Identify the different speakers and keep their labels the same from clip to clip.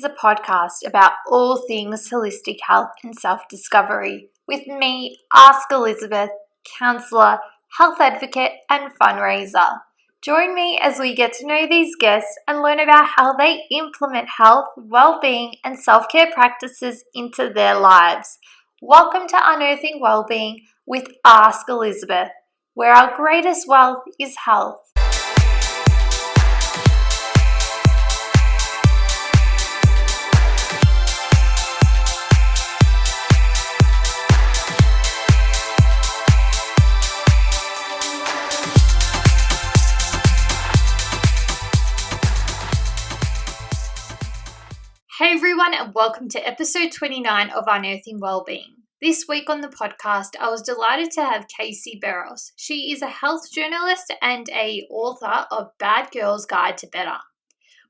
Speaker 1: is a podcast about all things holistic health and self-discovery with me, Ask Elizabeth, counsellor, health advocate and fundraiser. Join me as we get to know these guests and learn about how they implement health, well-being and self-care practices into their lives. Welcome to Unearthing Wellbeing with Ask Elizabeth, where our greatest wealth is health. Hey everyone, and welcome to episode 29 of Unearthing Wellbeing. This week on the podcast, I was delighted to have Casey Beros. She is a health journalist and an author of Bad Girl's Guide to Better.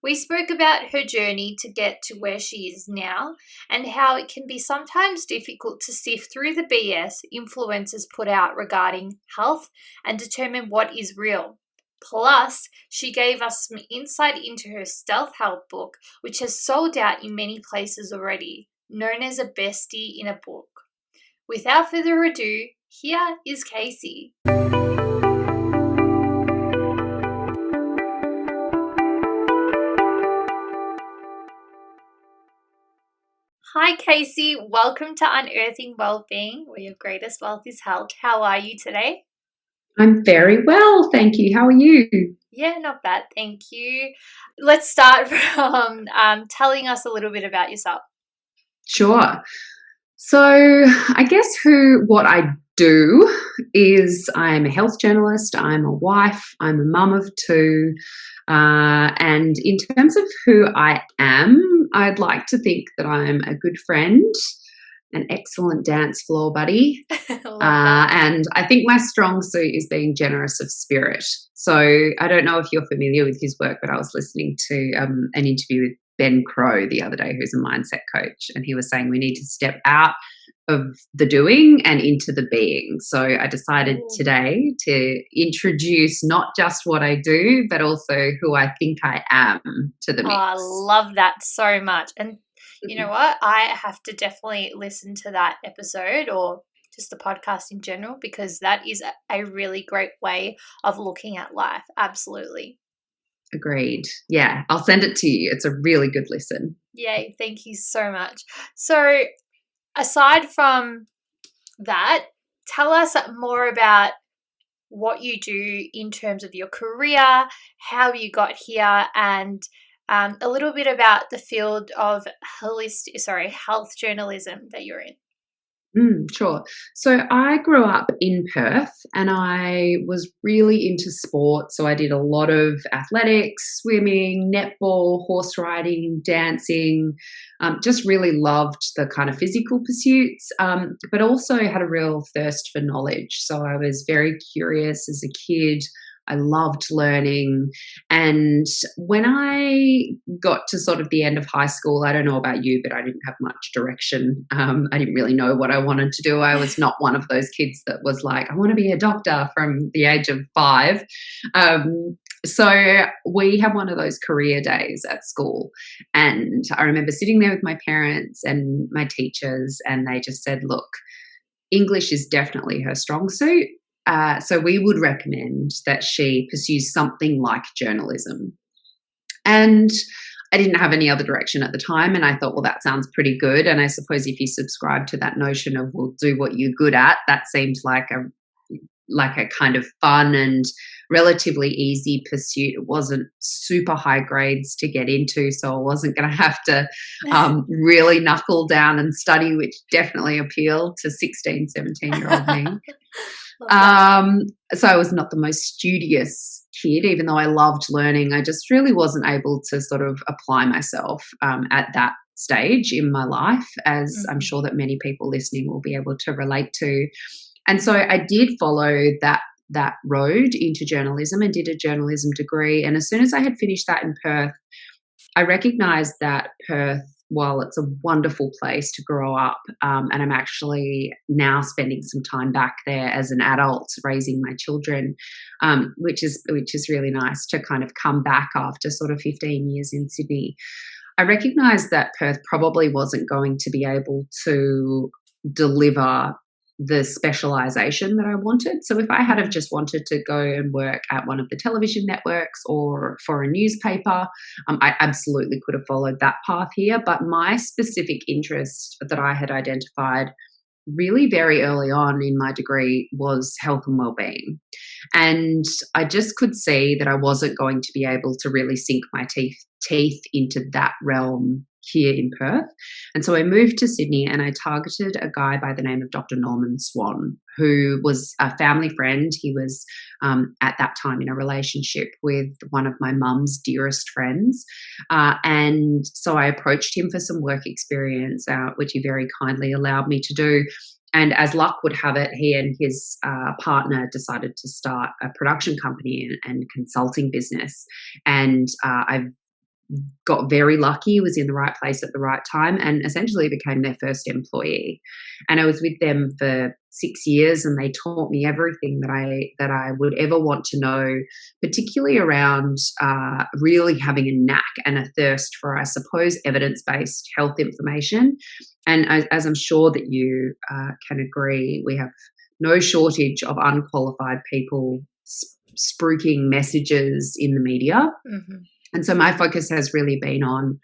Speaker 1: We spoke about her journey to get to where she is now and how it can be sometimes difficult to sift through the BS influencers put out regarding health and determine what is real. Plus, she gave us some insight into her stealth help book, which has sold out in many places already, known as a bestie in a book. Without further ado, here is Casey. Hi Casey, welcome to Unearthing Wellbeing, where your greatest wealth is health. How are you today?
Speaker 2: I'm very well, thank you. How are you?
Speaker 1: Yeah, not bad, thank you. Let's start from telling us a little bit about yourself.
Speaker 2: Sure. So I guess what I do is I'm a health journalist, I'm a wife, I'm a mum of two, and in terms of who I am, I'd like to think that I'm a good friend, an excellent dance floor buddy, and I think my strong suit is being generous of spirit. So I don't know if you're familiar with his work, but I was listening to an interview with Ben Crow the other day, who's a mindset coach, and he was saying we need to step out of the doing and into the being. So I decided today to introduce not just what I do, but also who I think I am to the mix.
Speaker 1: I love that so much. And you know what? I have to definitely listen to that episode or just the podcast in general, because that is a really great way of looking at life. Absolutely.
Speaker 2: Agreed. Yeah, I'll send it to you. It's a really good listen.
Speaker 1: Yay. Thank you so much. So aside from that, tell us more about what you do in terms of your career, how you got here, and a little bit about the field of health journalism that you're in.
Speaker 2: Sure. So I grew up in Perth and I was really into sport. So I did a lot of athletics, swimming, netball, horse riding, dancing, just really loved the kind of physical pursuits, but also had a real thirst for knowledge. So I was very curious as a kid. I loved learning. And when I got to sort of the end of high school, I don't know about you, but I didn't have much direction. I didn't really know what I wanted to do. I was not one of those kids that was like, I want to be a doctor from the age of 5. So we had one of those career days at school. And I remember sitting there with my parents and my teachers, and they just said, look, English is definitely her strong suit. So we would recommend that she pursues something like journalism. And I didn't have any other direction at the time. And I thought, well, that sounds pretty good. And I suppose if you subscribe to that notion of, well, do what you're good at, that seems like a kind of fun and relatively easy pursuit. It wasn't super high grades to get into, so I wasn't going to have to really knuckle down and study, which definitely appealed to 16, 17-year-old me. So I was not the most studious kid, even though I loved learning. I just really wasn't able to sort of apply myself at that stage in my life, as I'm sure that many people listening will be able to relate to. And so I did follow that road into journalism and did a journalism degree. And as soon as I had finished that in Perth, I recognised that Perth, while it's a wonderful place to grow up, and I'm actually now spending some time back there as an adult raising my children, which is really nice to kind of come back after sort of 15 years in Sydney. I recognised that Perth probably wasn't going to be able to deliver the specialisation that I wanted. So if I had have just wanted to go and work at one of the television networks or for a newspaper, I absolutely could have followed that path here. But my specific interest that I had identified really very early on in my degree was health and wellbeing. And I just could see that I wasn't going to be able to really sink my teeth into that realm here in Perth. And so I moved to Sydney and I targeted a guy by the name of Dr. Norman Swan, who was a family friend. He was at that time in a relationship with one of my mum's dearest friends. And so I approached him for some work experience, which he very kindly allowed me to do. And as luck would have it, he and his partner decided to start a production company and consulting business. And I got very lucky, was in the right place at the right time, and essentially became their first employee. And I was with them for 6 years, and they taught me everything that I would ever want to know, particularly around really having a knack and a thirst for, I suppose, evidence-based health information. And as I'm sure that you can agree, we have no shortage of unqualified people spruiking messages in the media.
Speaker 1: Mm-hmm.
Speaker 2: And so my focus has really been on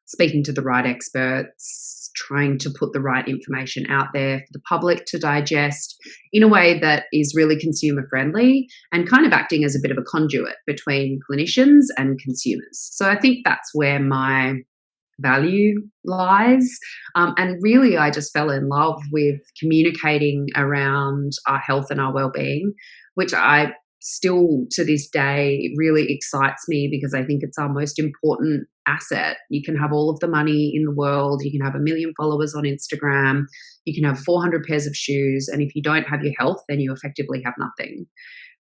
Speaker 2: speaking to the right experts, trying to put the right information out there for the public to digest in a way that is really consumer friendly and kind of acting as a bit of a conduit between clinicians and consumers. So I think that's where my value lies. And really, I just fell in love with communicating around our health and our well-being, which I still to this day really excites me because I think it's our most important asset. You can have all of the money in the world, you can have 1 million followers on Instagram, you can have 400 pairs of shoes, and if you don't have your health, then you effectively have nothing.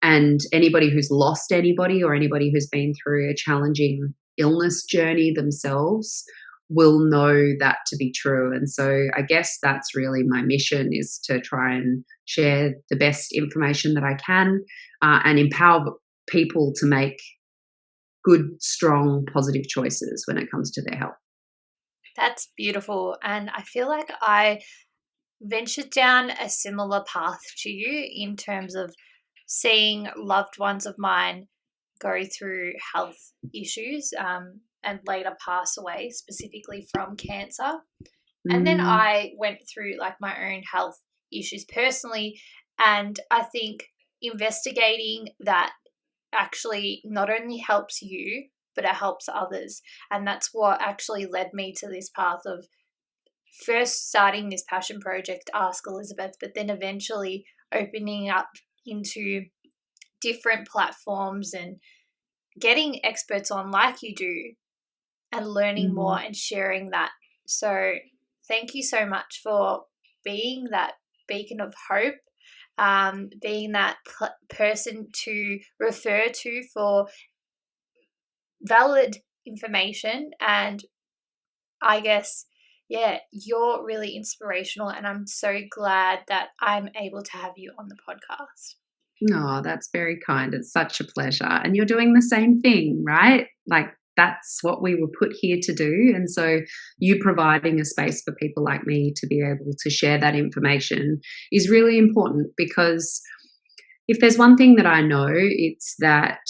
Speaker 2: And anybody who's lost anybody or anybody who's been through a challenging illness journey themselves will know that to be true. And so I guess that's really my mission, is to try and share the best information that I can and empower people to make good, strong, positive choices when it comes to their health.
Speaker 1: That's beautiful. And I feel like I ventured down a similar path to you in terms of seeing loved ones of mine go through health issues and later pass away, specifically from cancer. And then I went through like my own health issues personally. And I think investigating that actually not only helps you, but it helps others. And that's what actually led me to this path of first starting this passion project, Ask Elizabeth, but then eventually opening up into different platforms and getting experts on like you do and learning more and sharing that. So thank you so much for being that beacon of hope, being that person to refer to for valid information. And I guess, yeah, you're really inspirational, and I'm so glad that I'm able to have you on the podcast.
Speaker 2: Oh, that's very kind. It's such a pleasure. And you're doing the same thing, right? Like, that's what we were put here to do. And so you providing a space for people like me to be able to share that information is really important, because if there's one thing that I know, it's that,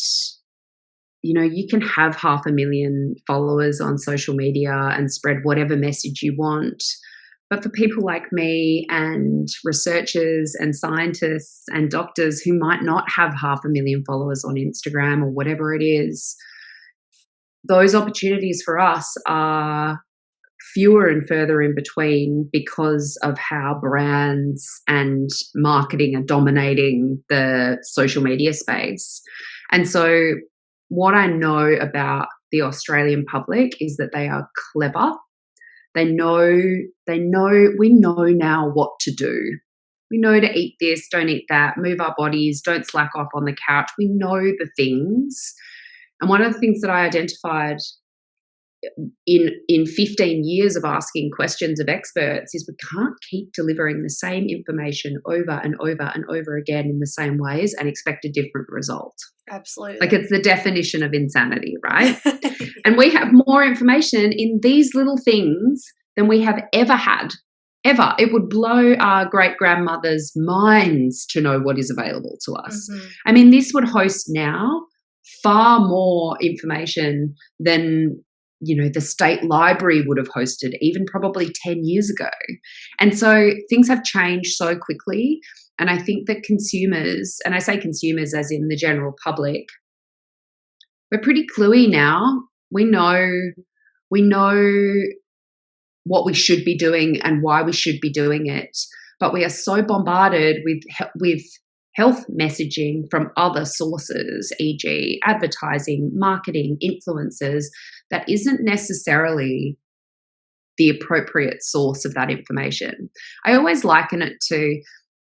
Speaker 2: you know, you can have 500,000 followers on social media and spread whatever message you want. But for people like me and researchers and scientists and doctors who might not have 500,000 followers on Instagram or whatever it is, those opportunities for us are fewer and further in between because of how brands and marketing are dominating the social media space. And so what I know about the Australian public is that they are clever. We know now what to do. We know to eat this, don't eat that, move our bodies, don't slack off on the couch. We know the things. And one of the things that I identified in 15 years of asking questions of experts is we can't keep delivering the same information over and over and over again in the same ways and expect a different result.
Speaker 1: Absolutely.
Speaker 2: Like, it's the definition of insanity, right? And we have more information in these little things than we have ever had. Ever. It would blow our great-grandmothers' minds to know what is available to us.
Speaker 1: Mm-hmm.
Speaker 2: I mean, this would host now far more information than, the state library would have hosted even probably 10 years ago. And so things have changed so quickly. And I think that consumers, and I say consumers as in the general public, we're pretty cluey now. We know what we should be doing and why we should be doing it. But we are so bombarded with health messaging from other sources, e.g. advertising, marketing, influencers, that isn't necessarily the appropriate source of that information. I always liken it to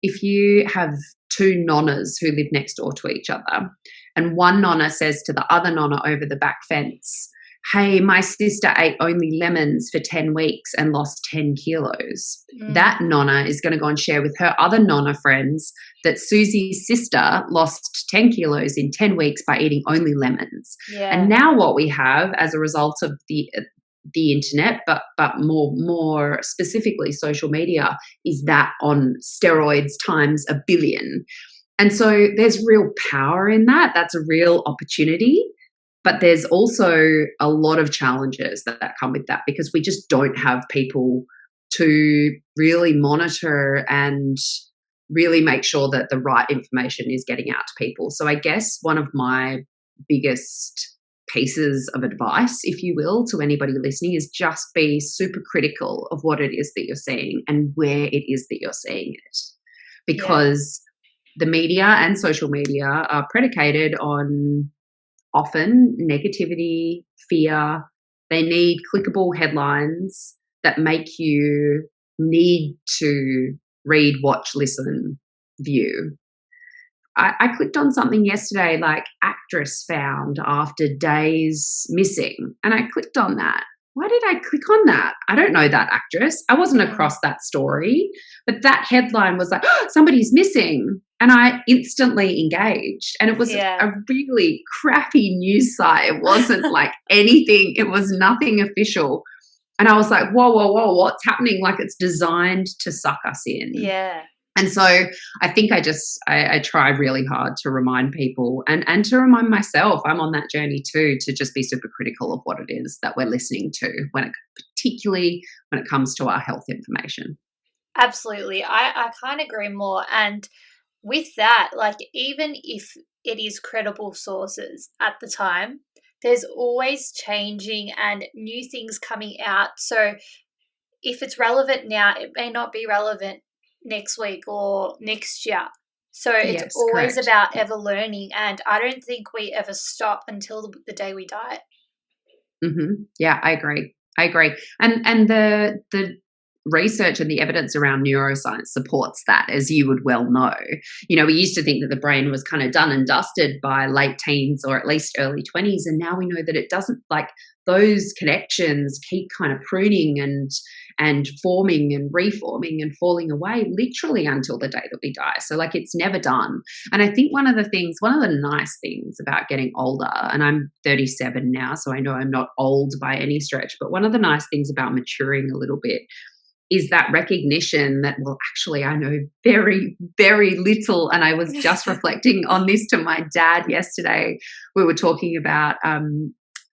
Speaker 2: if you have two nonnas who live next door to each other, and one nonna says to the other nonna over the back fence, hey, my sister ate only lemons for 10 weeks and lost 10 kilos. That nonna is going to go and share with her other nonna friends that Susie's sister lost 10 kilos in 10 weeks by eating only lemons.
Speaker 1: Yeah.
Speaker 2: And now what we have as a result of the internet, but more specifically social media, is that on steroids times a billion. And so there's real power in that. That's a real opportunity. But there's also a lot of challenges that come with that, because we just don't have people to really monitor and really make sure that the right information is getting out to people. So I guess one of my biggest pieces of advice, if you will, to anybody listening is just be super critical of what it is that you're seeing and where it is that you're seeing it. Because the media and social media are predicated on often negativity, fear. They need clickable headlines that make you need to read, watch, listen, view. I clicked on something yesterday like actress found after days missing, and I clicked on that. Why did I click on that? I don't know that actress. I wasn't across that story, but that headline was like, oh, somebody's missing. And I instantly engaged. And it was a really crappy news site. It wasn't like anything. It was nothing official. And I was like, whoa, what's happening? Like, it's designed to suck us in.
Speaker 1: Yeah.
Speaker 2: And so I think I try really hard to remind people and to remind myself, I'm on that journey too, to just be super critical of what it is that we're listening to, particularly when it comes to our health information.
Speaker 1: Absolutely. I can't agree more. And with that, like, even if it is credible sources at the time, there's always changing and new things coming out. So if it's relevant now, it may not be relevant next week or next year. So it's always about ever learning, and I don't think we ever stop until the day we die.
Speaker 2: Mm-hmm. Yeah, I agree. And the research and the evidence around neuroscience supports that, as you would well know. We used to think that the brain was kind of done and dusted by late teens or at least early 20s, and now we know that it doesn't. Like, those connections keep kind of pruning and forming and reforming and falling away literally until the day that we die. So, like, it's never done. And I think one of the nice things about getting older, and I'm 37 now, so I know I'm not old by any stretch, but one of the nice things about maturing a little bit is that recognition that, well, actually, I know very, very little. And I was just reflecting on this to my dad yesterday. We were talking about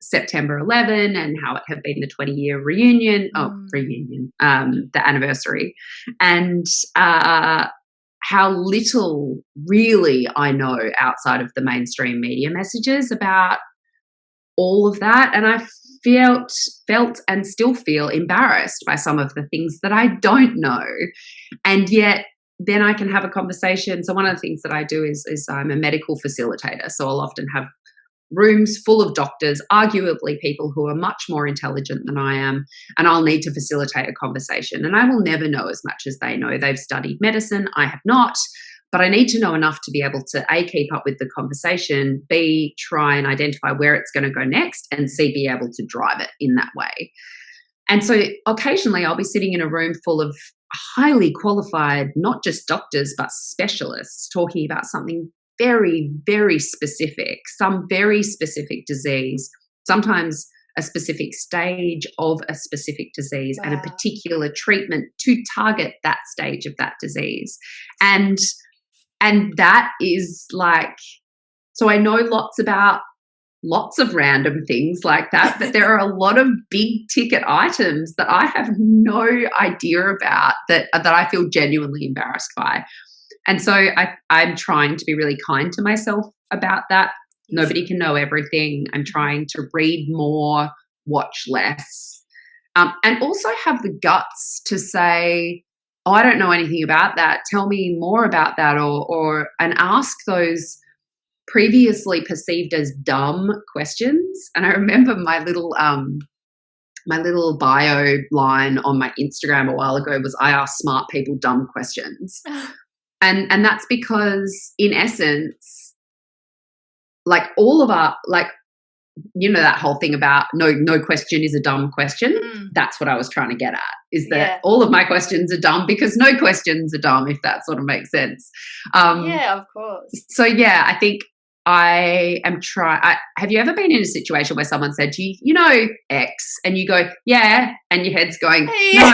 Speaker 2: September 11 and how it had been the 20-year the anniversary, and how little really I know outside of the mainstream media messages about all of that. And I felt and still feel embarrassed by some of the things that I don't know. And yet then I can have a conversation. So one of the things that I do is I'm a medical facilitator. So I'll often have rooms full of doctors, arguably people who are much more intelligent than I am, and I'll need to facilitate a conversation. And I will never know as much as they know. They've studied medicine. I have not. But I need to know enough to be able to A, keep up with the conversation, B, try and identify where it's going to go next, and C, be able to drive it in that way. And so occasionally I'll be sitting in a room full of highly qualified, not just doctors, but specialists talking about something very, very specific, some very specific disease, sometimes a specific stage of a specific disease, and a particular treatment to target that stage of that disease. And that is like, so I know lots of random things like that, but there are a lot of big ticket items that I have no idea about that I feel genuinely embarrassed by. And so I'm trying to be really kind to myself about that. Nobody can know everything. I'm trying to read more, watch less, and also have the guts to say, oh, I don't know anything about that. Tell me more about that, and ask those previously perceived as dumb questions. And I remember my little bio line on my Instagram a while ago was, I ask smart people dumb questions. And that's because in essence, like all of our, like, you know, that whole thing about no question is a dumb question. That's what I was trying to get at, is that all of my questions are dumb because no questions are dumb, if that sort of makes sense.
Speaker 1: Yeah, of course.
Speaker 2: So yeah, I think I am have you ever been in a situation where someone said to you, you know, X, and you go, yeah, and your head's going, no,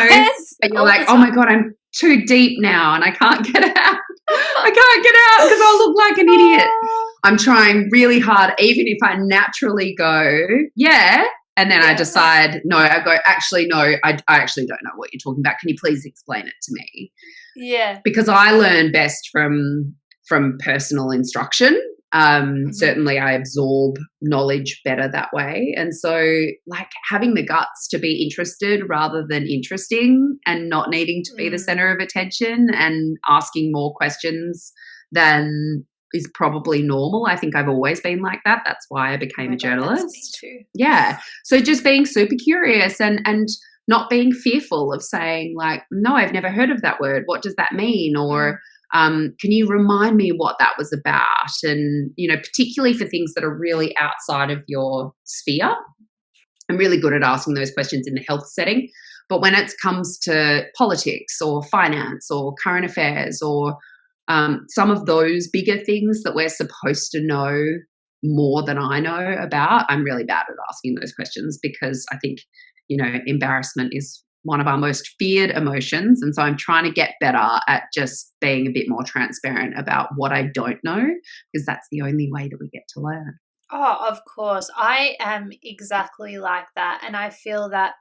Speaker 2: but you're like, oh my God, I'm too deep now and I can't get out. I can't get out because I'll look like an idiot. I'm trying really hard, even if I naturally go, yeah, and then I decide, no, I go, actually, no, I actually don't know what you're talking about. Can you please explain it to me?
Speaker 1: Yeah.
Speaker 2: Because I learn best from personal instruction. Certainly I absorb knowledge better that way. And so, like, having the guts to be interested rather than interesting, and not needing to be the center of attention, and asking more questions than is probably normal. I think I've always been like that. That's why I became a journalist.
Speaker 1: That's me too.
Speaker 2: Yeah. So just being super curious and not being fearful of saying, like, no, I've never heard of that word. What does that mean? Or can you remind me what that was about? And, you know, particularly for things that are really outside of your sphere. I'm really good at asking those questions in the health setting. But when it comes to politics or finance or current affairs or some of those bigger things that we're supposed to know more than I know about, I'm really bad at asking those questions, because I think, you know, embarrassment is one of our most feared emotions. And so I'm trying to get better at just being a bit more transparent about what I don't know, because that's the only way that we get to learn.
Speaker 1: Oh, of course. I am exactly like that. And I feel that,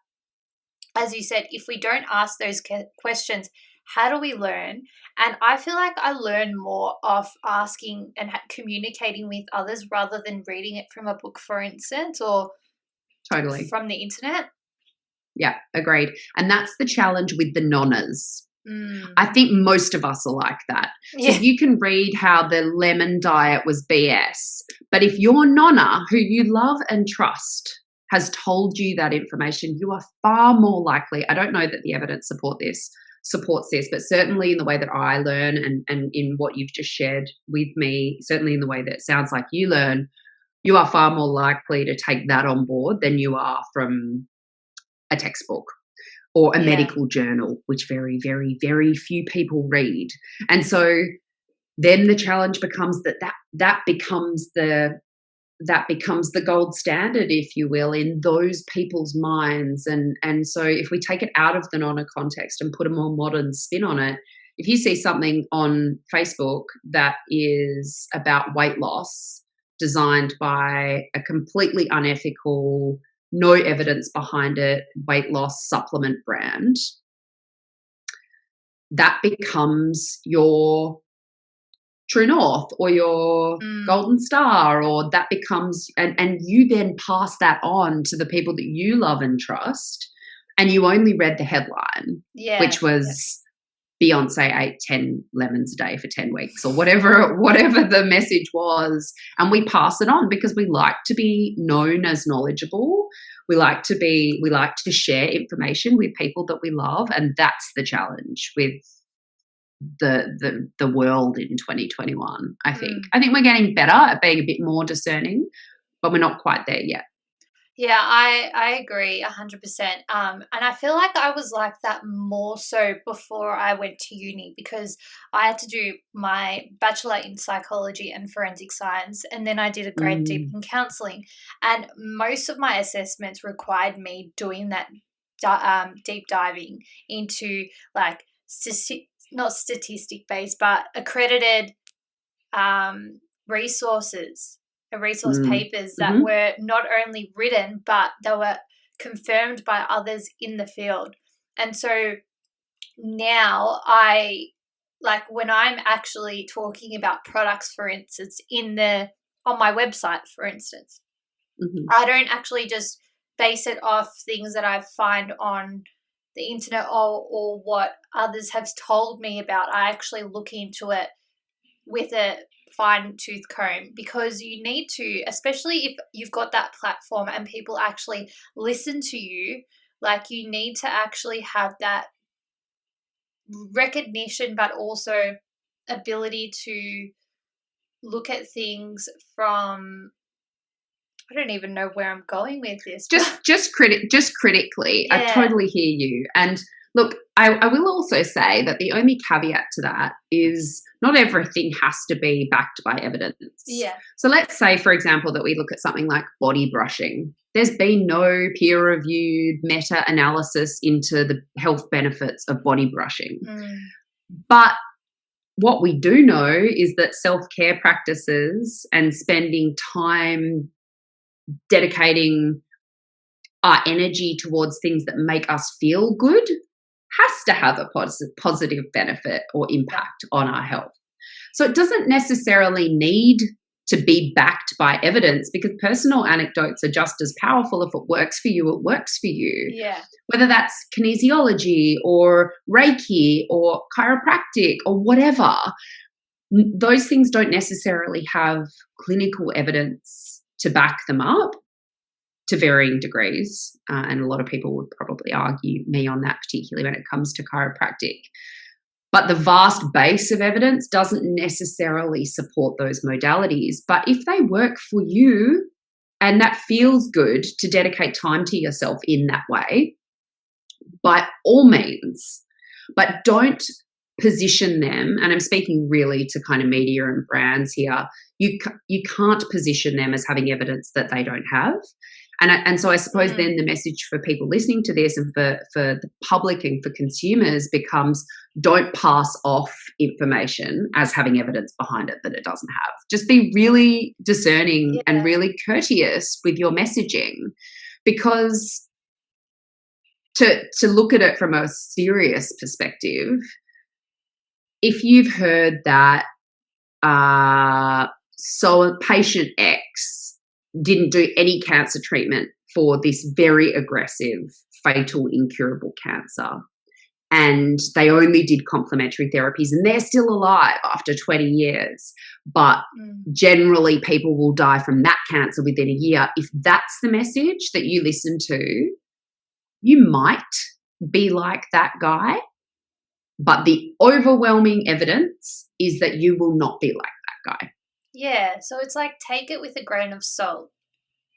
Speaker 1: as you said, if we don't ask those questions, how do we learn? And I feel like I learn more of asking and communicating with others rather than reading it from a book, for instance, or
Speaker 2: totally
Speaker 1: from the internet.
Speaker 2: Yeah, agreed. And that's the challenge with the nonnas. I think most of us are like that. So you can read how the lemon diet was BS, but if your nonna, who you love and trust, has told you that information, you are far more likely, I don't know that the evidence supports this, but certainly in the way that I learn and in what you've just shared with me, certainly in the way that it sounds like you learn, you are far more likely to take that on board than you are from a textbook or a medical journal, which very, very, very few people read. And so then the challenge becomes that becomes the gold standard, if you will, in those people's minds. And so if we take it out of the nonna context and put a more modern spin on it, if you see something on Facebook that is about weight loss designed by a completely unethical, no evidence behind it, weight loss supplement brand, that becomes your true north or your golden star, or that becomes, and you then pass that on to the people that you love and trust, and you only read the headline, which was Beyonce ate 10 lemons a day for 10 weeks or whatever the message was, and we pass it on because we like to be known as knowledgeable. We like to share information with people that we love, and that's the challenge with the world in 2021. I think we're getting better at being a bit more discerning, but we're not quite there yet.
Speaker 1: Yeah, I agree 100%. And I feel like I was like that more so before I went to uni, because I had to do my bachelor in psychology and forensic science, and then I did a grad deep in counselling. And most of my assessments required me doing that deep diving into like not statistic based, but accredited resources. Resource papers that were not only written, but they were confirmed by others in the field. And so now I, like, when I'm actually talking about products, for instance, on my website, for instance, I don't actually just base it off things that I find on the internet or what others have told me about. I actually look into it with a fine tooth comb, because you need to, especially if you've got that platform and people actually listen to you, like, you need to actually have that recognition, but also ability to look at things from, I don't even know where I'm going with this.
Speaker 2: Just critically. Yeah. I totally hear you. And look, I will also say that the only caveat to that is not everything has to be backed by evidence.
Speaker 1: Yeah.
Speaker 2: So let's say, for example, that we look at something like body brushing. There's been no peer-reviewed meta-analysis into the health benefits of body brushing. But what we do know is that self-care practices and spending time dedicating our energy towards things that make us feel good has to have a positive benefit or impact on our health. So it doesn't necessarily need to be backed by evidence, because personal anecdotes are just as powerful. If it works for you, it works for you.
Speaker 1: Yeah.
Speaker 2: Whether that's kinesiology or Reiki or chiropractic or whatever, those things don't necessarily have clinical evidence to back them up, to varying degrees, and a lot of people would probably argue me on that, particularly when it comes to chiropractic. But the vast base of evidence doesn't necessarily support those modalities. But if they work for you and that feels good to dedicate time to yourself in that way, by all means, but don't position them, and I'm speaking really to kind of media and brands here, you can't position them as having evidence that they don't have. And so I suppose then the message for people listening to this and for the public and for consumers becomes, don't pass off information as having evidence behind it that it doesn't have. Just be really discerning and really courteous with your messaging, because to look at it from a serious perspective, if you've heard that so patient X didn't do any cancer treatment for this very aggressive, fatal, incurable cancer, and they only did complementary therapies, and they're still alive after 20 years, but generally people will die from that cancer within a year. If that's the message that you listen to, you might be like that guy, but the overwhelming evidence is that you will not be like that guy.
Speaker 1: Yeah, so it's like, take it with a grain of salt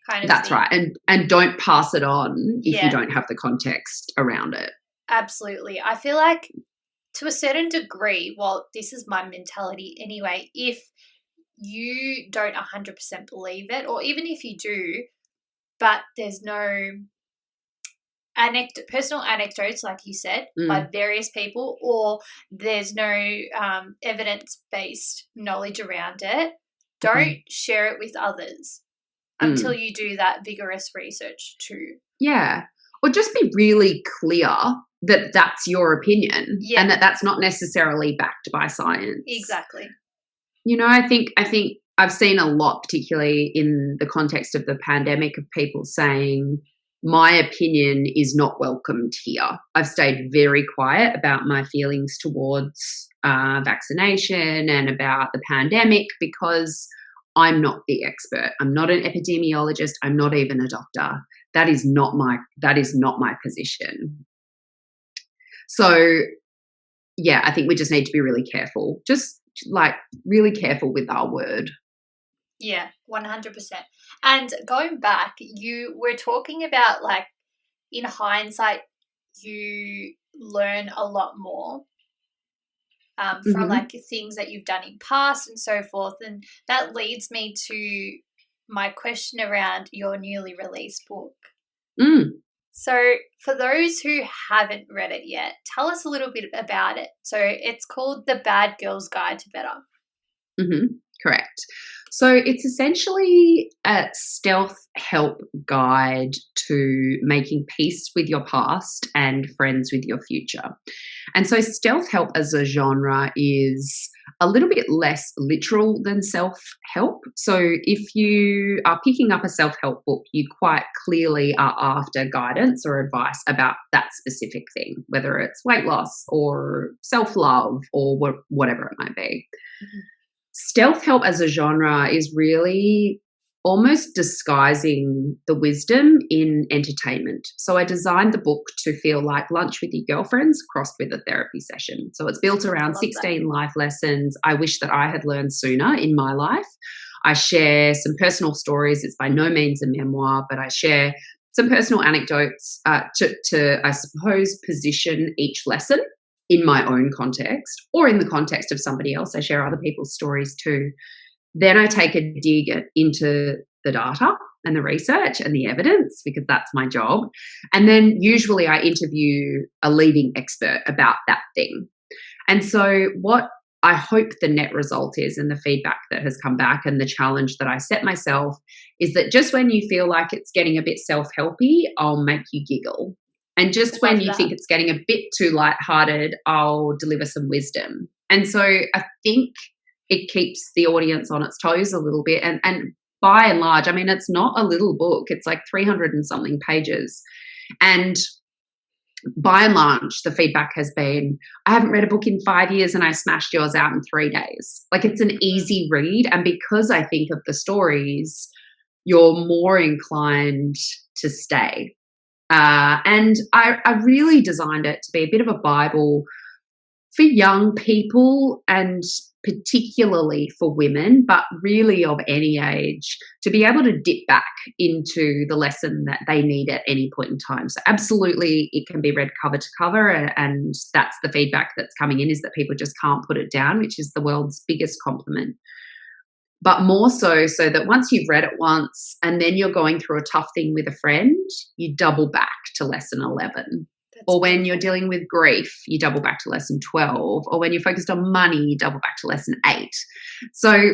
Speaker 1: kind of
Speaker 2: That's
Speaker 1: thing.
Speaker 2: right. And don't pass it on if you don't have the context around it.
Speaker 1: Absolutely. I feel like to a certain degree, well, this is my mentality anyway, if you don't 100% believe it, or even if you do, but there's no personal anecdotes, like you said, by various people, or there's no evidence-based knowledge around it, don't share it with others until you do that vigorous research too.
Speaker 2: Yeah. Or just be really clear that that's your opinion and that that's not necessarily backed by science.
Speaker 1: Exactly.
Speaker 2: You know, I think I've seen a lot, particularly in the context of the pandemic, of people saying, my opinion is not welcomed here. I've stayed very quiet about my feelings towards vaccination and about the pandemic, because I'm not the expert. I'm not an epidemiologist. I'm not even a doctor. That is not my position. So yeah, I think we just need to be really careful, just like really careful with our word.
Speaker 1: Yeah, 100%. And going back, you were talking about like in hindsight, you learn a lot more from
Speaker 2: Mm-hmm.
Speaker 1: like things that you've done in past and so forth. And that leads me to my question around your newly released book.
Speaker 2: Mm.
Speaker 1: So, for those who haven't read it yet, tell us a little bit about it. So, it's called The Bad Girl's Guide to Better.
Speaker 2: Mm-hmm. Correct. So it's essentially a stealth help guide to making peace with your past and friends with your future. And so stealth help as a genre is a little bit less literal than self help. So if you are picking up a self help book, you quite clearly are after guidance or advice about that specific thing, whether it's weight loss or self love or whatever it might be.
Speaker 1: Mm-hmm.
Speaker 2: Stealth help as a genre is really almost disguising the wisdom in entertainment. So I designed the book to feel like lunch with your girlfriends crossed with a therapy session. So it's built around 16 life lessons I wish that I had learned sooner in my life. I share some personal stories. It's by no means a memoir, but I share some personal anecdotes to I suppose, position each lesson in my own context or in the context of somebody else. I share other people's stories too. Then I take a dig into the data and the research and the evidence because that's my job. And then usually I interview a leading expert about that thing. And so what I hope the net result is, and the feedback that has come back and the challenge that I set myself, is that just when you feel like it's getting a bit self-helpy, I'll make you giggle. And just when you think it's getting a bit too lighthearted, I'll deliver some wisdom. And so I think it keeps the audience on its toes a little bit. And by and large, I mean, it's not a little book. It's like 300 and something pages. And by and large, the feedback has been, I haven't read a book in 5 years and I smashed yours out in 3 days. Like, it's an easy read. And because I think of the stories, you're more inclined to stay. And I really designed it to be a bit of a Bible for young people and particularly for women, but really of any age, to be able to dip back into the lesson that they need at any point in time. So absolutely it can be read cover to cover, and that's the feedback that's coming in, is that people just can't put it down, which is the world's biggest compliment. But more so that once you've read it once and then you're going through a tough thing with a friend, you double back to lesson 11. Or when you're dealing with grief, you double back to lesson 12. Or when you're focused on money, you double back to lesson 8. So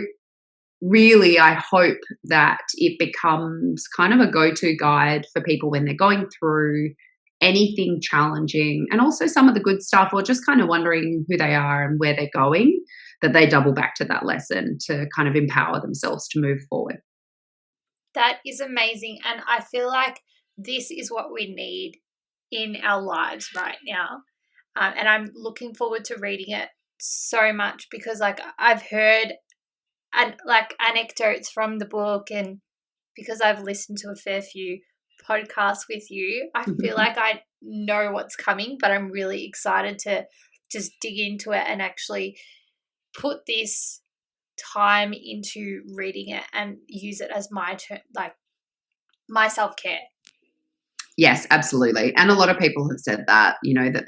Speaker 2: really, I hope that it becomes kind of a go-to guide for people when they're going through anything challenging, and also some of the good stuff, or just kind of wondering who they are and where they're going, that they double back to that lesson to kind of empower themselves to move forward.
Speaker 1: That is amazing. And I feel like this is what we need in our lives right now. And I'm looking forward to reading it so much because like I've heard like anecdotes from the book, and because I've listened to a fair few podcasts with you, I feel like I know what's coming, but I'm really excited to just dig into it and actually put this time into reading it and use it as my like my self-care.
Speaker 2: Yes, absolutely. And a lot of people have said that, you know, that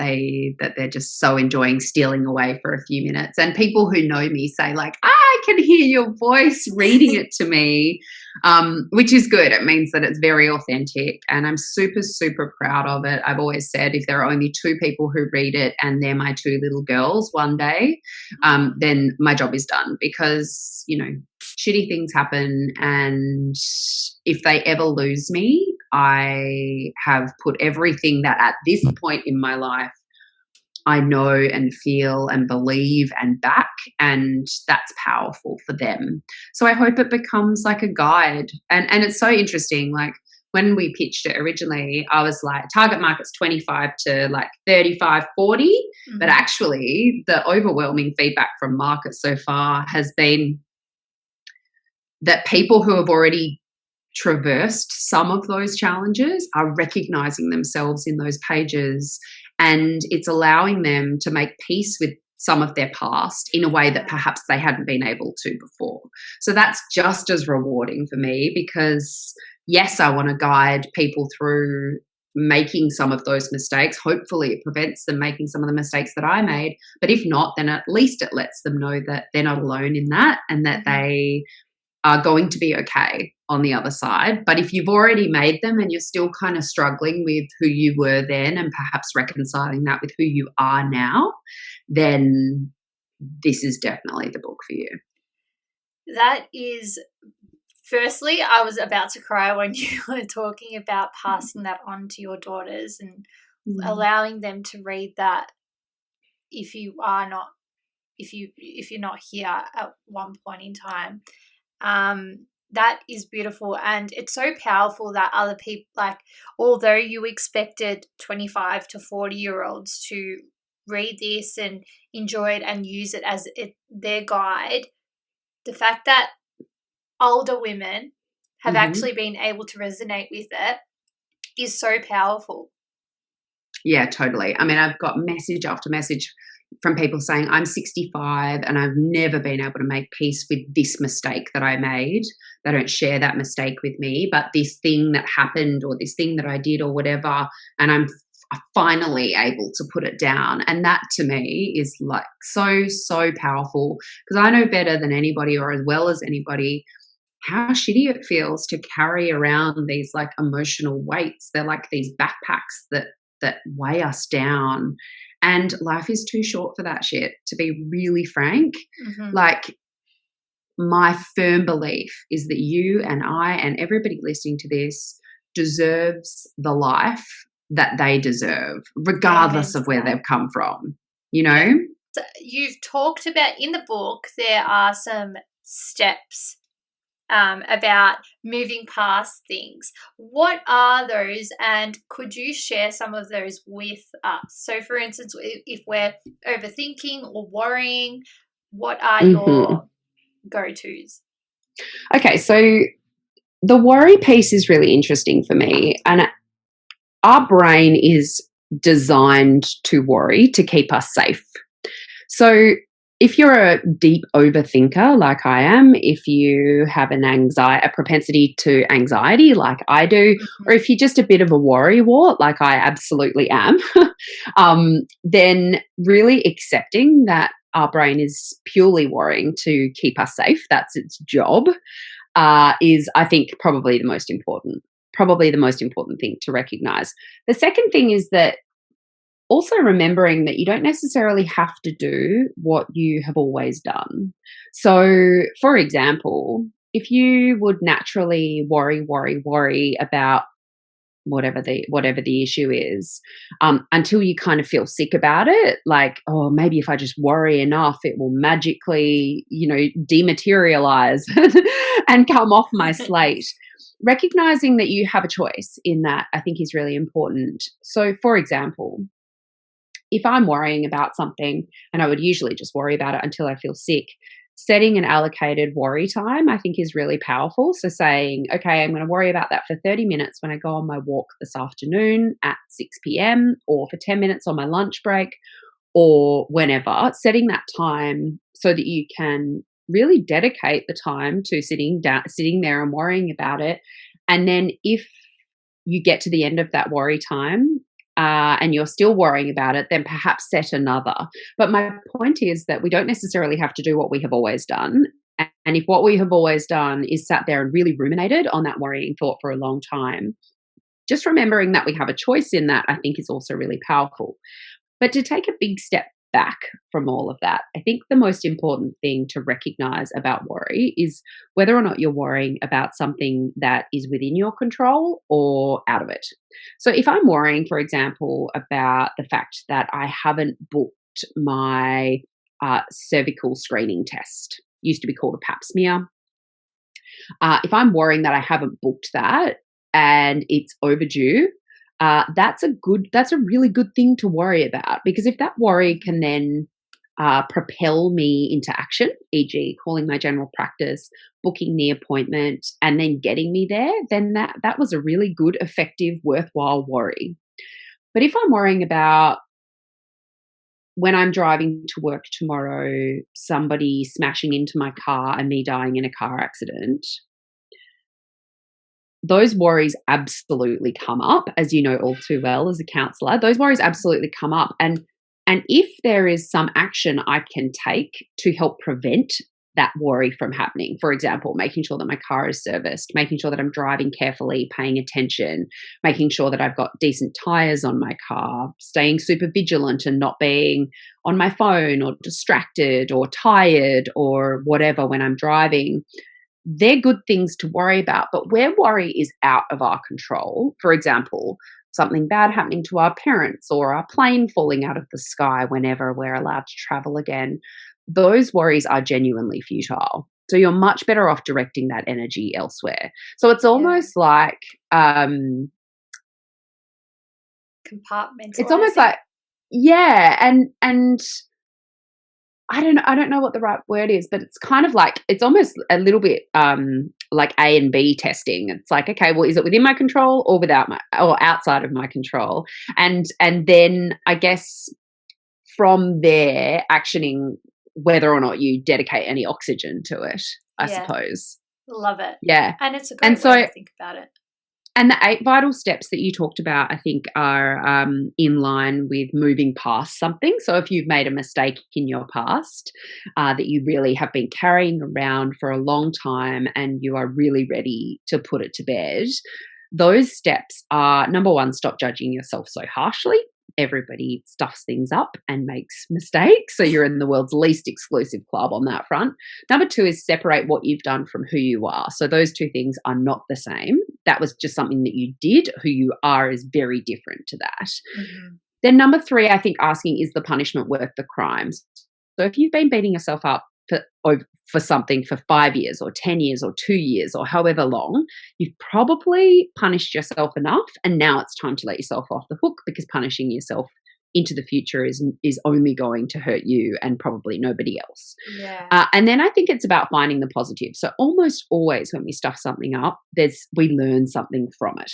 Speaker 2: they're just so enjoying stealing away for a few minutes. And people who know me say like, I can hear your voice reading it to me, which is good. It means that it's very authentic, and I'm super, super proud of it. I've always said if there are only 2 people who read it and they're my 2 little girls one day, then my job is done, because, you know, shitty things happen, and if they ever lose me, I have put everything that at this point in my life I know and feel and believe and back, and that's powerful for them. So I hope it becomes like a guide. And it's so interesting, like when we pitched it originally, I was like, target market's 25 to like 35, 40. Mm-hmm. But actually the overwhelming feedback from market so far has been that people who have already traversed some of those challenges are recognizing themselves in those pages And it's allowing them to make peace with some of their past in a way that perhaps they hadn't been able to before. So that's just as rewarding for me, because yes, I want to guide people through making some of those mistakes. Hopefully it prevents them making some of the mistakes that I made. But if not, then at least it lets them know that they're not alone in that, and that they are going to be okay on the other side. But if you've already made them and you're still kind of struggling with who you were then and perhaps reconciling that with who you are now, then this is definitely the book for you.
Speaker 1: That is, firstly, I was about to cry when you were talking about passing that on to your daughters and allowing them to read that if you're not here at one point in time. That is beautiful, and it's so powerful that other people, like, although you expected 25 to 40-year-olds to read this and enjoy it and use it as their guide, the fact that older women have actually been able to resonate with it is so powerful.
Speaker 2: Yeah, totally. I mean, I've got message after message from people saying, I'm 65 and I've never been able to make peace with this mistake that I made. They don't share that mistake with me, but this thing that happened or this thing that I did or whatever, and I'm finally able to put it down. And that to me is like so, so powerful, because I know better than anybody, or as well as anybody, how shitty it feels to carry around these like emotional weights. They're like these backpacks that weigh us down. And life is too short for that shit, to be really frank. Like, my firm belief is that you and I and everybody listening to this deserves the life that they deserve, regardless of where they've come from, you know?
Speaker 1: Yeah. So you've talked about, in the book, there are some steps about moving past things. What are those, and could you share some of those with us? So, for instance, if we're overthinking or worrying, what are your go-tos?
Speaker 2: Okay, so the worry piece is really interesting for me, and our brain is designed to worry to keep us safe. So if you're a deep overthinker like I am, if you have a propensity to anxiety like I do, or if you're just a bit of a worrywart like I absolutely am, then really accepting that our brain is purely worrying to keep us safe, that's its job, is, I think, probably the most important thing to recognize. The second thing is that also remembering that you don't necessarily have to do what you have always done. So, for example, if you would naturally worry about whatever the issue is, until you kind of feel sick about it, like, oh, maybe if I just worry enough, it will magically, dematerialize and come off my slate. Recognizing that you have a choice in that, I think, is really important. So, for example, if I'm worrying about something, and I would usually just worry about it until I feel sick, setting an allocated worry time, I think, is really powerful. So saying, okay, I'm going to worry about that for 30 minutes when I go on my walk this afternoon at 6 p.m. or for 10 minutes on my lunch break or whenever, setting that time so that you can really dedicate the time to sitting there and worrying about it. And then if you get to the end of that worry time, and you're still worrying about it, then perhaps set another. But my point is that we don't necessarily have to do what we have always done. And if what we have always done is sat there and really ruminated on that worrying thought for a long time, just remembering that we have a choice in that, I think, is also really powerful. But to take a big step back from all of that, I think the most important thing to recognize about worry is whether or not you're worrying about something that is within your control or out of it. So if I'm worrying, for example, about the fact that I haven't booked my cervical screening test, used to be called a pap smear. If I'm worrying that I haven't booked that and it's overdue, that's a really good thing to worry about, because if that worry can then propel me into action, e.g. calling my general practice, booking the appointment, and then getting me there, then that was a really good, effective, worthwhile worry. But if I'm worrying about when I'm driving to work tomorrow, somebody smashing into my car and me dying in a car accident, those worries absolutely come up, as you know all too well as a counsellor. Those worries absolutely come up. And if there is some action I can take to help prevent that worry from happening, for example, making sure that my car is serviced, making sure that I'm driving carefully, paying attention, making sure that I've got decent tires on my car, staying super vigilant and not being on my phone or distracted or tired or whatever when I'm driving, they're good things to worry about. But where worry is out of our control, for example, something bad happening to our parents or our plane falling out of the sky whenever we're allowed to travel again, those worries are genuinely futile. So you're much better off directing that energy elsewhere. So it's almost like
Speaker 1: compartmentalizing.
Speaker 2: It's almost like, yeah, and I don't know what the right word is, but it's kind of like, it's almost a little bit like A and B testing. It's like, okay, well, is it within my control or or outside of my control? And then I guess from there, actioning whether or not you dedicate any oxygen to it, I suppose.
Speaker 1: Love it.
Speaker 2: Yeah.
Speaker 1: And it's a great way to think about it.
Speaker 2: And the 8 vital steps that you talked about, I think, are in line with moving past something. So if you've made a mistake in your past that you really have been carrying around for a long time and you are really ready to put it to bed, those steps are, number 1, stop judging yourself so harshly. Everybody stuffs things up and makes mistakes. So you're in the world's least exclusive club on that front. Number 2 is separate what you've done from who you are. So those two things are not the same. That was just something that you did. Who you are is very different to that. Mm-hmm. Then number 3, I think asking, is the punishment worth the crimes? So if you've been beating yourself up for something for 5 years or 10 years or 2 years or however long, you've probably punished yourself enough, and now it's time to let yourself off the hook, because punishing yourself into the future is only going to hurt you and probably nobody else.
Speaker 1: Yeah.
Speaker 2: And then I think it's about finding the positive. So almost always when we stuff something up, we learn something from it.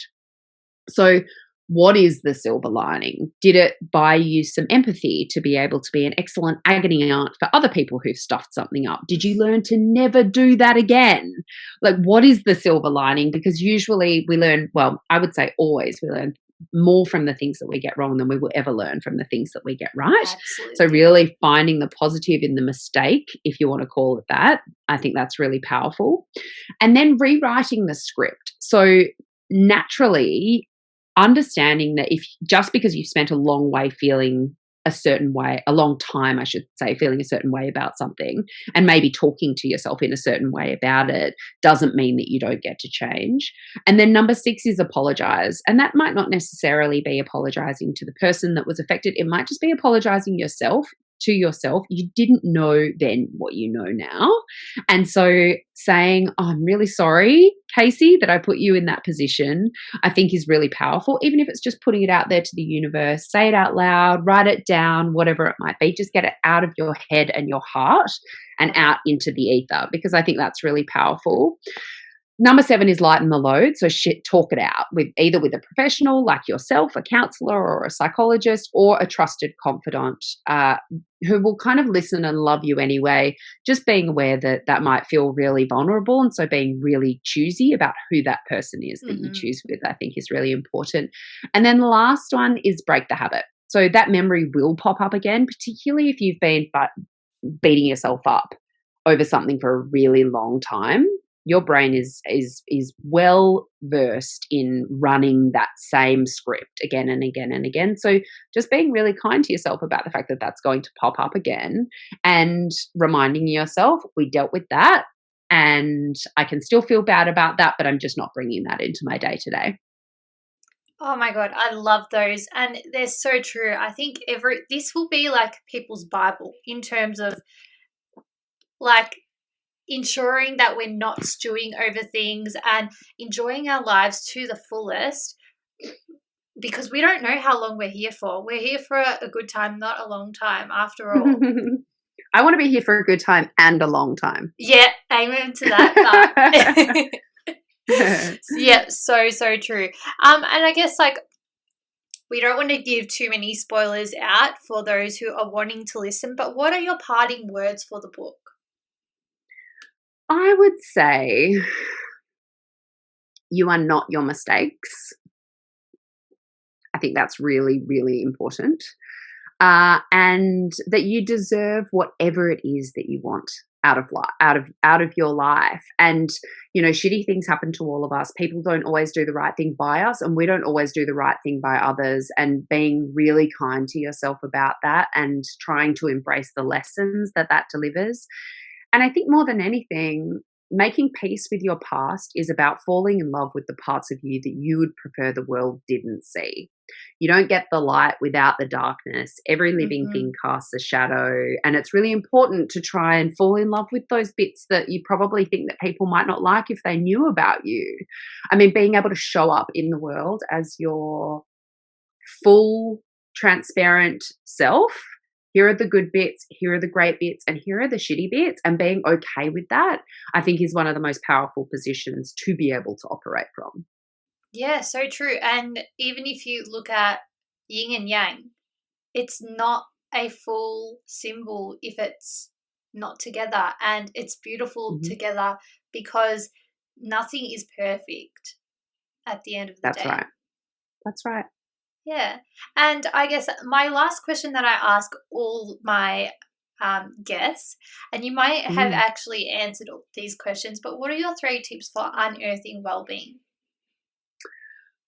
Speaker 2: So what is the silver lining? Did it buy you some empathy to be able to be an excellent agony aunt for other people who've stuffed something up? Did you learn to never do that again? Like, what is the silver lining? Because usually we learn, well, I would say always we learn more from the things that we get wrong than we will ever learn from the things that we get right.
Speaker 1: Absolutely.
Speaker 2: So really finding the positive in the mistake, if you want to call it that, I think that's really powerful. And then rewriting the script. So naturally, understanding that just because you've spent a long way feeling a certain way, a long time, I should say, feeling a certain way about something, and maybe talking to yourself in a certain way about it, doesn't mean that you don't get to change. And then number 6 is apologize. And that might not necessarily be apologizing to the person that was affected. It might just be apologizing to yourself. You didn't know then what you know now. And so saying, oh, I'm really sorry, Casey, that I put you in that position, I think is really powerful. Even if it's just putting it out there to the universe, say it out loud, write it down, whatever it might be, just get it out of your head and your heart and out into the ether, because I think that's really powerful. Number 7 is lighten the load. So talk it out with either with a professional like yourself, a counselor or a psychologist, or a trusted confidant who will kind of listen and love you anyway. Just being aware that might feel really vulnerable, and so being really choosy about who that person is that you choose with, I think, is really important. And then the last one is break the habit. So that memory will pop up again, particularly if you've been beating yourself up over something for a really long time. Your brain is well versed in running that same script again and again and again. So just being really kind to yourself about the fact that that's going to pop up again, and reminding yourself, we dealt with that and I can still feel bad about that, but I'm just not bringing that into my day to day.
Speaker 1: Oh my God, I love those. And they're so true. I think this will be like people's Bible in terms of like ensuring that we're not stewing over things and enjoying our lives to the fullest, because we don't know how long we're here for. We're here for a good time, not a long time after all.
Speaker 2: I want to be here for a good time and a long time.
Speaker 1: Yeah, amen to that. Yeah, so true. And I guess like we don't want to give too many spoilers out for those who are wanting to listen, but what are your parting words for the book?
Speaker 2: I would say you are not your mistakes. I think that's really, really important. And that you deserve whatever it is that you want out of life, out of your life. And shitty things happen to all of us. People don't always do the right thing by us, and we don't always do the right thing by others. And being really kind to yourself about that, and trying to embrace the lessons that delivers. And I think more than anything, making peace with your past is about falling in love with the parts of you that you would prefer the world didn't see. You don't get the light without the darkness. Every living thing casts a shadow. And it's really important to try and fall in love with those bits that you probably think that people might not like if they knew about you. I mean, being able to show up in the world as your full, transparent self. Here are the good bits, here are the great bits, and here are the shitty bits. And being okay with that, I think, is one of the most powerful positions to be able to operate from.
Speaker 1: Yeah, so true. And even if you look at yin and yang, it's not a full symbol if it's not together. And it's beautiful together, because nothing is perfect at the end of the
Speaker 2: That's
Speaker 1: day.
Speaker 2: right. That's right.
Speaker 1: Yeah. And I guess my last question that I ask all my guests, and you might have actually answered all these questions, but what are your 3 tips for unearthing well-being?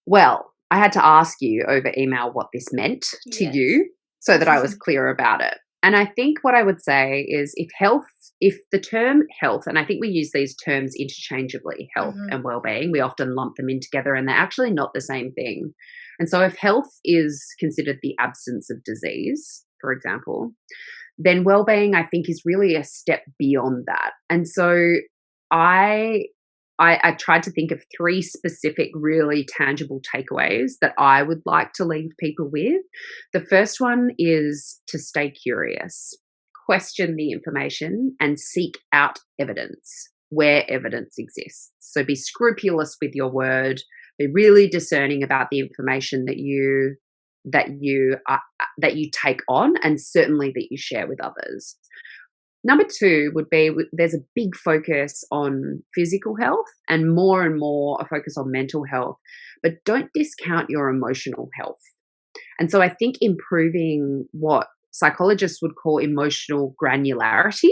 Speaker 2: Well, I had to ask you over email what this meant to you so that I was clear about it. And I think what I would say is if the term health, and I think we use these terms interchangeably, health and well-being, we often lump them in together, and they're actually not the same thing. And so if health is considered the absence of disease, for example, then well-being, I think, is really a step beyond that. And so I tried to think of 3 specific, really tangible takeaways that I would like to leave people with. The first one is to stay curious, question the information, and seek out evidence where evidence exists. So be scrupulous with your word, be really discerning about the information that you take on, and certainly that you share with others. Number 2 would be, there's a big focus on physical health and more a focus on mental health, but don't discount your emotional health. And so I think improving what psychologists would call emotional granularity,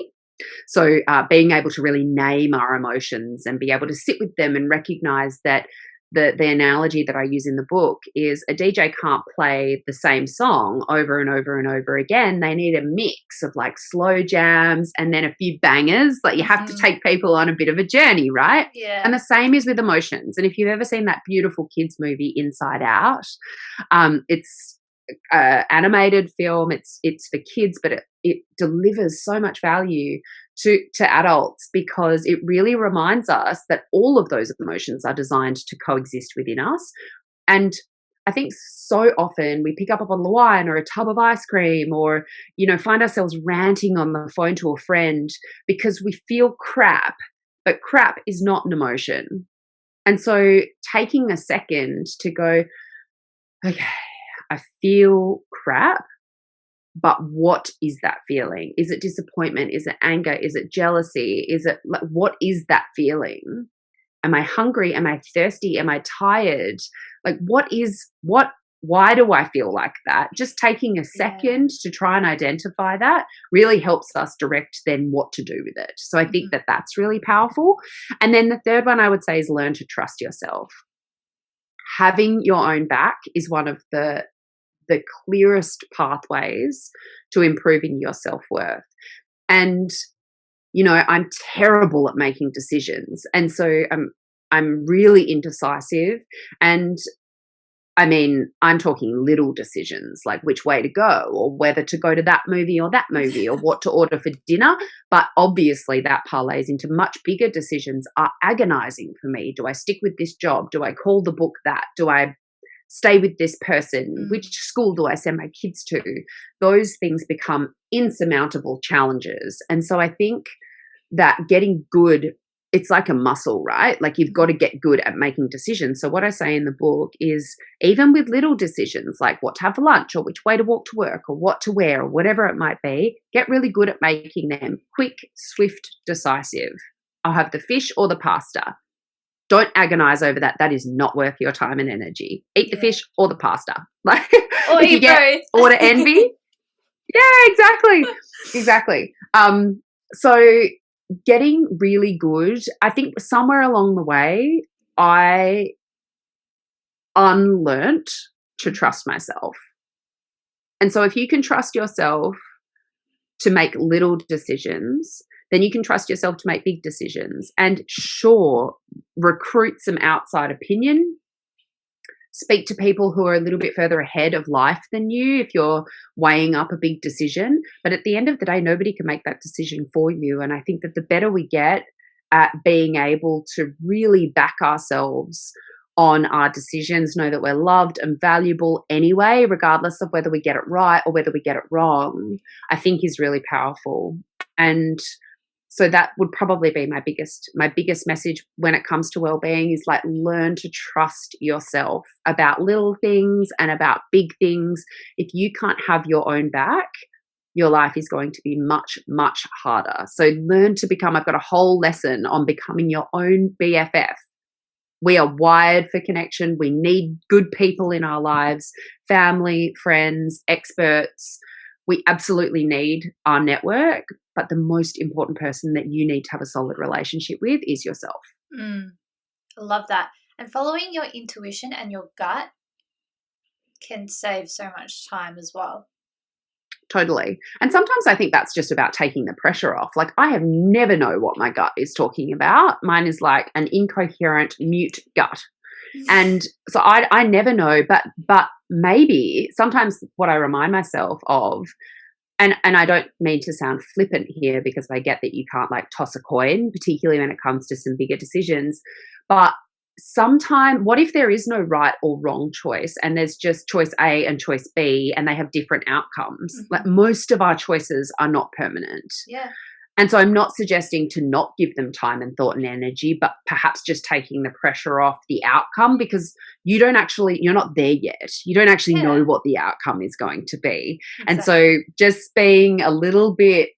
Speaker 2: so being able to really name our emotions and be able to sit with them and recognize that the analogy that I use in the book is a DJ can't play the same song over and over and over again. They need a mix of like slow jams and then a few bangers. Like you have to take people on a bit of a journey, right?
Speaker 1: Yeah.
Speaker 2: And the same is with emotions. And if you've ever seen that beautiful kids movie Inside Out, it's animated film. It's for kids, but it delivers so much value to adults, because it really reminds us that all of those emotions are designed to coexist within us. And I think so often we pick up a bottle of wine or a tub of ice cream, or find ourselves ranting on the phone to a friend because we feel crap, but crap is not an emotion. And so taking a second to go, okay, I feel crap, but what is that feeling? Is it disappointment? Is it anger? Is it jealousy? What is that feeling? Am I hungry? Am I thirsty? Am I tired? Why do I feel like that? Just taking a second to try and identify that really helps us direct then what to do with it. So I think that that's really powerful. And then the third one I would say is learn to trust yourself. Having your own back is one of the clearest pathways to improving your self-worth. And, I'm terrible at making decisions. And so I'm really indecisive. And I mean, I'm talking little decisions like which way to go, or whether to go to that movie, or what to order for dinner. But obviously that parlays into much bigger decisions are agonizing for me. Do I stick with this job? Do I call the book that? Do I stay with this person? Which school do I send my kids to? Those things become insurmountable challenges. And so I think that getting good it's like a muscle, right? Like you've got to get good at making decisions. So what I say in the book is even with little decisions like what to have for lunch or which way to walk to work or what to wear or whatever it might be, get really good at making them quick, swift, decisive. I'll have the fish or the pasta. Don't agonize over that. That is not worth your time and energy. Eat the fish or the pasta. Like
Speaker 1: or
Speaker 2: if you get order envy. Yeah, exactly. So getting really good, I think somewhere along the way, I unlearnt to trust myself. And so if you can trust yourself to make little decisions, then you can trust yourself to make big decisions. And sure, recruit some outside opinion. Speak to people who are a little bit further ahead of life than you if you're weighing up a big decision. But at the end of the day, nobody can make that decision for you. And I think that the better we get at being able to really back ourselves on our decisions, know that we're loved and valuable anyway, regardless of whether we get it right or whether we get it wrong, I think is really powerful. And so that would probably be my biggest message when it comes to well-being is like learn to trust yourself about little things and about big things. If you can't have your own back, your life is going to be much, much harder. So learn to become, I've got a whole lesson on becoming your own BFF. We are wired for connection. We need good people in our lives, family, friends, experts. We absolutely need our network, but the most important person that you need to have a solid relationship with is yourself.
Speaker 1: I love that. And following your intuition and your gut can save so much time as well.
Speaker 2: Totally. And sometimes I think that's just about taking the pressure off. Like I have never know what my gut is talking about. Mine is like an incoherent mute gut. And so I never know, but maybe sometimes what I remind myself of, and I don't mean to sound flippant here because I get that you can't like toss a coin, particularly when it comes to some bigger decisions, but sometimes what if there is no right or wrong choice and there's just choice A and choice B and they have different outcomes? Like most of our choices are not permanent.
Speaker 1: Yeah.
Speaker 2: And so I'm not suggesting to not give them time and thought and energy, but perhaps just taking the pressure off the outcome because you're not there yet. You don't actually know what the outcome is going to be. Exactly. And so just being a little bit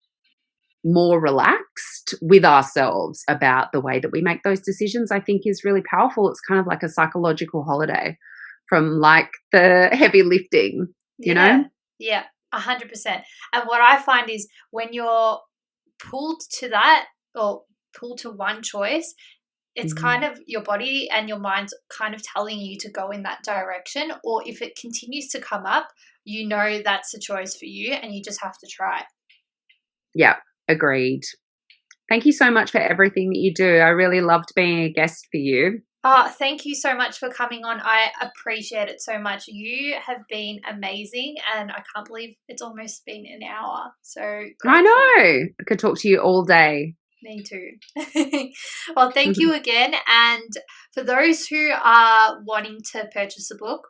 Speaker 2: more relaxed with ourselves about the way that we make those decisions, I think is really powerful. It's kind of like a psychological holiday from like the heavy lifting, you know?
Speaker 1: Yeah, 100%. And what I find is when you're pulled to that or pulled to one choice, it's kind of your body and your mind's kind of telling you to go in that direction, or if it continues to come up, you know that's the choice for you and you just have to try it.
Speaker 2: Yeah, agreed. Thank you so much for everything that you do. I really loved being a guest for you.
Speaker 1: Thank you so much for coming on. I appreciate it so much. You have been amazing and I can't believe it's almost been an hour. So grateful.
Speaker 2: I know. I could talk to you all day.
Speaker 1: Me too. Well, thank you again. And for those who are wanting to purchase a book,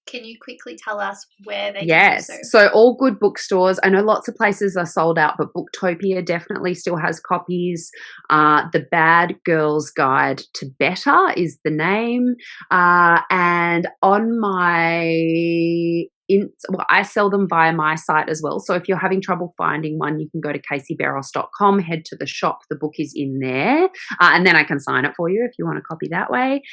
Speaker 1: can you quickly tell us where they can do so?
Speaker 2: So all good bookstores. I know lots of places are sold out, but Booktopia definitely still has copies. The Bad Girl's Guide to Better is the name. And on my I sell them via my site as well. So if you're having trouble finding one, you can go to CaseyBeros.com, head to the shop. The book is in there. And then I can sign it for you if you want a copy that way.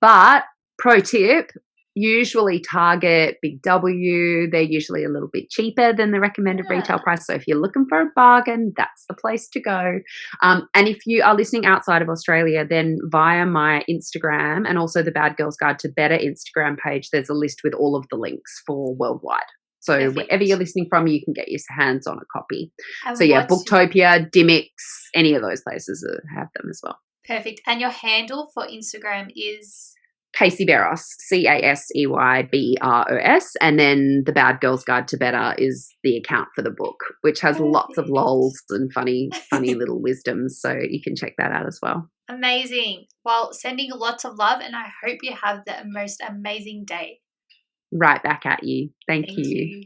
Speaker 2: But pro tip, usually Target, Big W, they're usually a little bit cheaper than the recommended retail price. So if you're looking for a bargain, that's the place to go. And if you are listening outside of Australia, then via my Instagram and also the Bad Girls Guide to Better Instagram page, there's a list with all of the links for worldwide. So perfect. Wherever you're listening from, you can get your hands on a copy. And so yeah, Booktopia, Dimmicks, any of those places have them as well.
Speaker 1: Perfect. And your handle for Instagram is?
Speaker 2: Casey Beros, CaseyBeros, and then the Bad Girls Guide to Better is the account for the book, which has lots of lols and funny little wisdoms. So you can check that out as well.
Speaker 1: Amazing. Well, sending lots of love, and I hope you have the most amazing day.
Speaker 2: Right back at you. Thank you.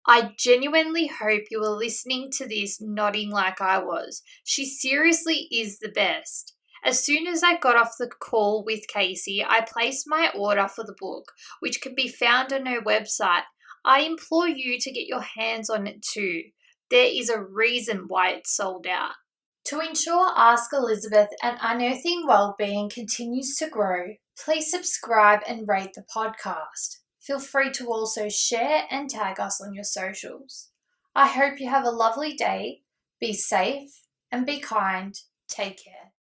Speaker 1: I genuinely hope you were listening to this nodding like I was. She seriously is the best. As soon as I got off the call with Casey, I placed my order for the book, which can be found on her website. I implore you to get your hands on it too. There is a reason why it's sold out. To ensure Ask Elizabeth and Unearthing Wellbeing continues to grow, please subscribe and rate the podcast. Feel free to also share and tag us on your socials. I hope you have a lovely day. Be safe and be kind. Take care.